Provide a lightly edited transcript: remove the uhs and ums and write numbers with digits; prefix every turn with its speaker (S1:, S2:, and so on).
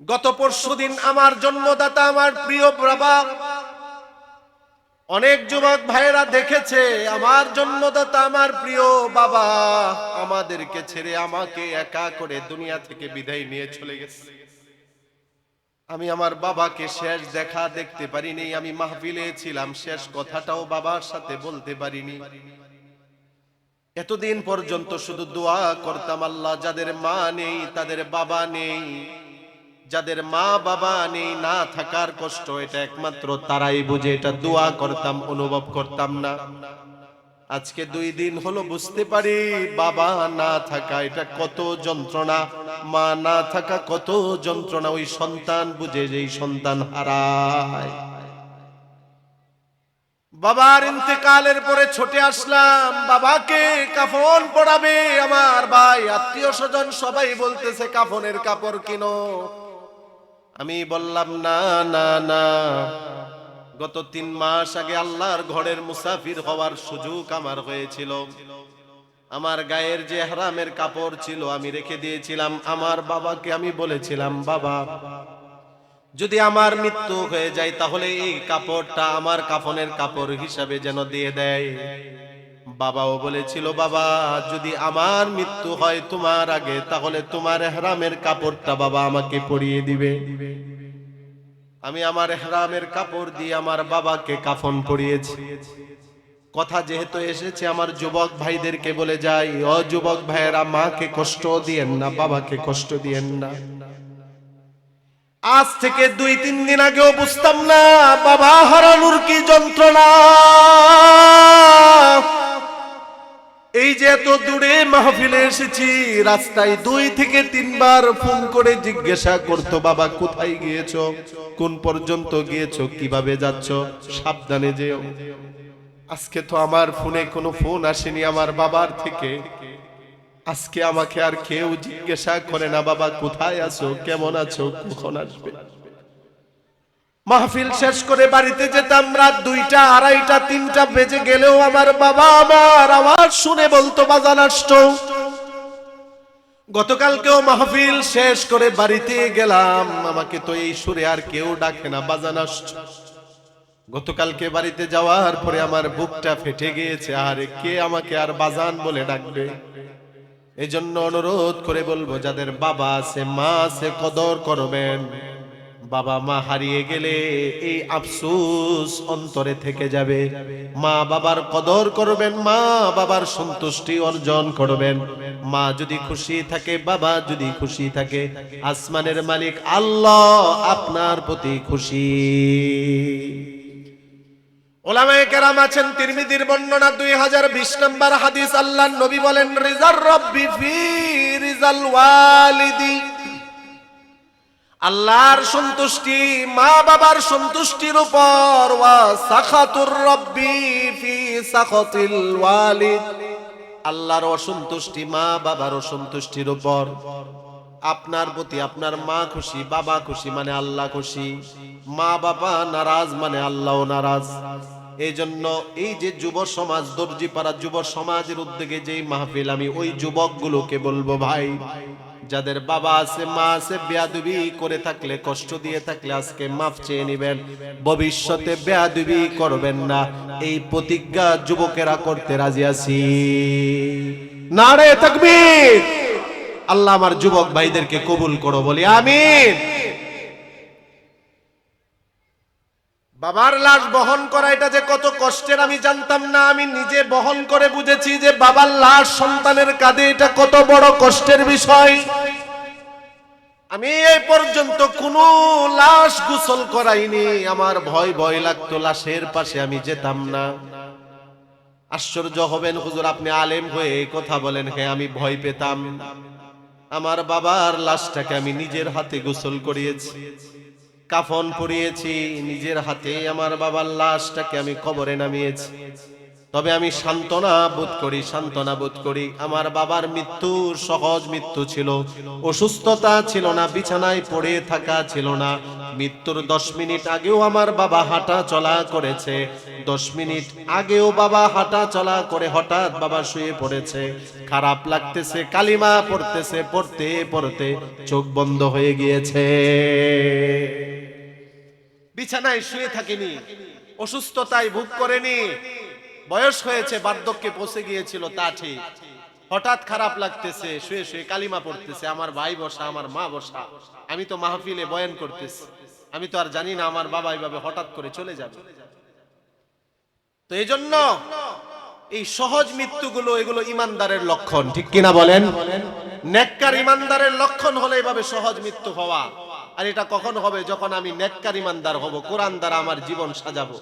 S1: গত পরশুদিন আমার জন্মদাতা আমার প্রিয় বাবা, অনেক যুবক ভাইয়েরা দেখেছে আমার জন্মদাতা আমার প্রিয় বাবা আমাদেরকে ছেড়ে আমাকে একা করে দুনিয়া থেকে বিদায় নিয়ে চলে গেছে। আমি আমার বাবাকে শেষ দেখা দেখতে পারিনি। আমি মাহফিলে ছিলাম, শেষ কথাটাও বাবার সাথে বলতে পারিনি। এতদিন পর্যন্ত শুধু দোয়া করতাম, আল্লাহ যাদের মা নেই তাদের বাবা নেই, যাদের মা বাবা নেই, না থাকার কষ্ট এটা একমাত্র তারাই বুঝে। এটা দোয়া করতাম, অনুভব করতাম না। আজকে 2 দিন হলো বুঝতে পারি বাবা না থাকা এটা কত যন্ত্রণা, মা না থাকা কত যন্ত্রণা। ওই সন্তান বুঝে যেই সন্তান হারায়। বাবার ইন্তেকালের পরে ছুটে আসলাম, বাবাকে কাফন পরাবে আমার ভাই, আত্মীয় স্বজন সবাই বলতেছে কাফনের কাপড় কিনো। আমি বললাম না না না, গত 3 মাস আগে আল্লাহর ঘরের মুসাফির হওয়ার সুযোগ আমার হয়েছিল। আমার গায়ের যে ইহরামের কাপড় ছিল আমি রেখে দিয়েছিলাম। আমার বাবাকে আমি বলেছিলাম, বাবা যদি আমার মৃত্যু হয়ে যায় তাহলে এই কাপড়টা আমার কাফনের কাপড় হিসাবে যেন দিয়ে দেয়। বাবাও বলেছিল, বাবা যদি আমার মৃত্যু হয় তোমার আগে তাহলে তোমার ইহরামের কাপড়টা বাবা আমাকে পরিয়ে দিবে। আমি আমার ইহরামের কাপড় দিয়ে আমার বাবাকে কাফন পরিয়েছি। কথা যেহেতু এসেছে আমার যুবক ভাইদেরকে বলে যাই, ও যুবক ভাইয়েরা, মাকে কষ্ট দিয়েন না, বাবাকে কষ্ট দিয়েন না। আজ থেকে 2-3 দিন আগেও বুঝতাম না বাবা হারানোর কি যন্ত্রণা। এই যে এত দূরে মাহফিলে এসেছি, রাস্তায় 2 থেকে 3 বার ফোন করে জিজ্ঞাসা করতো, বাবা কোথায় গিয়েছো, কোন পর্যন্ত গিয়েছো, কিভাবে যাচ্ছ, সাবধানে যেও। আজকে তো আমার ফোনে কোনো ফোন আসেনি আমার বাবার থেকে। আজকে আমাকে আর কেউ জিজ্ঞাসা করে না বাবা কোথায় আছো, কেমন আছো, কখন আসবে। মাহফিল শেষ করে বাড়িতে যেতাম, রাত 2টা, 2:30টা, 3টা বেজে গেলেও আমার বাবা আমার আওয়াজ শুনে বলতো, বাজান আসছো। গতকালকেও মাহফিল শেষ করে বাড়িতে গেলাম, আমাকে তো এই সুরে আর কেউ ডাকে না, বাজান আসছো। গতকালকে বাড়িতে যাওয়ার পরে আমার বুকটা ফেটে গিয়েছে, আরে কে আমাকে আর বাজান বলে ডাকবে। এজন্য অনুরোধ করে বলবো, যাদের বাবা আছে মা আছে কদর করবেন। বাবা মা হারিয়ে গেলে এই আফসোস অন্তরে থেকে যাবে। মা বাবার কদর করবেন, মা বাবার সন্তুষ্টি অর্জন করবেন। মা যদি খুশি থাকে, বাবা যদি খুশি থাকে, আসমানের মালিক আল্লাহ আপনার প্রতি খুশি। ওলামায়ে কেরাম আছেন, তিরমিজির বর্ণনা 2020 নম্বর হাদিস, আল্লাহর নবী বলেন, রিজার রব্বি ফি রিজাল ওয়ালিদি। আল্লাহর সন্তুষ্টি মা বাবার সন্তুষ্টির উপর, ওয়া সাখাতুর রব্বি ফি সাখাতিল ওয়ালিদ। আল্লাহর অসন্তুষ্টি মা বাবার অসন্তুষ্টির উপর। আপনার প্রতি আপনার মা খুশি, বাবা খুশি মানে আল্লাহ খুশি। মা বাবা নারাজ মানে আল্লাহও নারাজ। এই জন্য এই যে যুব সমাজ, দর্জিপাড়া যুব সমাজের উদ্যোগে যেই মাহফিল, আমি ওই যুবকগুলোকে বলবো, ভাই যাদের বাবা আছে মা আছে, বেয়াদবি করে থাকলে, কষ্ট দিয়ে থাকলে আজকে মাফ চেয়ে নেবেন, ভবিষ্যতে বেয়াদবি করবেন না। এই প্রতিজ্ঞা যুবকেরা করতে রাজি আছি। নারে তাকবীর। আল্লাহ আমার যুবক ভাইদেরকে কবুল করো, বলি আমিন। বাবার লাশ বহন করা এটা যে কত কষ্টের আমি জানতাম না। আমি নিজে বহন করে বুঝেছি যে বাবার লাশ সন্তানের কাঁধে এটা কত বড় কষ্টের বিষয়। আমি এই পর্যন্ত কোনো লাশ গোসল করাইনি, আমার ভয় ভয় লাগতো, লাশের পাশে আমি যেতাম না। আশ্চর্য হবেন হুজুর, আপনি আলেম হয়ে এই কথা বলেন। হ্যাঁ, আমি ভয় পেতাম। আমার বাবার লাশটাকে আমি নিজের হাতে গোসল করিয়েছি, কাফন পরিয়েছি নিজের হাতে। আমার বাবার লাশটাকে আমি কবরে নামিয়েছি। তবে আমি সান্ত্বনা বোধ করি আমার বাবার মৃত্যু সহজ মৃত্যু ছিল, অসুস্থতা ছিল না, বিছানায় পড়ে থাকা ছিল না। মৃত্যুর 10 মিনিট আগেও আমার বাবা হাঁটা চলা করেছে, 10 মিনিট আগেও বাবা হাঁটা চলা করে হঠাৎ বাবা শুয়ে পড়েছে, খারাপ লাগতেছে, কালিমা পড়তেছে, পড়তে পড়তে চোখ বন্ধ হয়ে গিয়েছে। বিছানায় শুয়ে থাকেনি, অসুস্থতায় ভোগ করেনি, বয়স হয়েছে, বার্ধক্যে পৌঁছে গিয়েছিল তা ঠিক, হঠাৎ খারাপ লাগতেছে, শুয়ে শুয়ে কালিমা পড়তেছে, আমার ভাই বসা, আমার মা বসা, আমি তো মাহফিলে বয়ান করতেছি, আমি তো আর জানি না আমার বাবা এইভাবে হঠাৎ করে চলে যাবে। তো এই জন্য এই সহজ মৃত্যুগুলো এগুলো ইমানদারের লক্ষণ, ঠিক কিনা বলেন? নেককার ইমানদারের লক্ষণ হলো এইভাবে সহজ মৃত্যু হওয়া। আর এটা কখন হবে? যখন আমি নেককার ইমানদার হব, কোরআন দ্বারা আমার জীবন সাজাবো।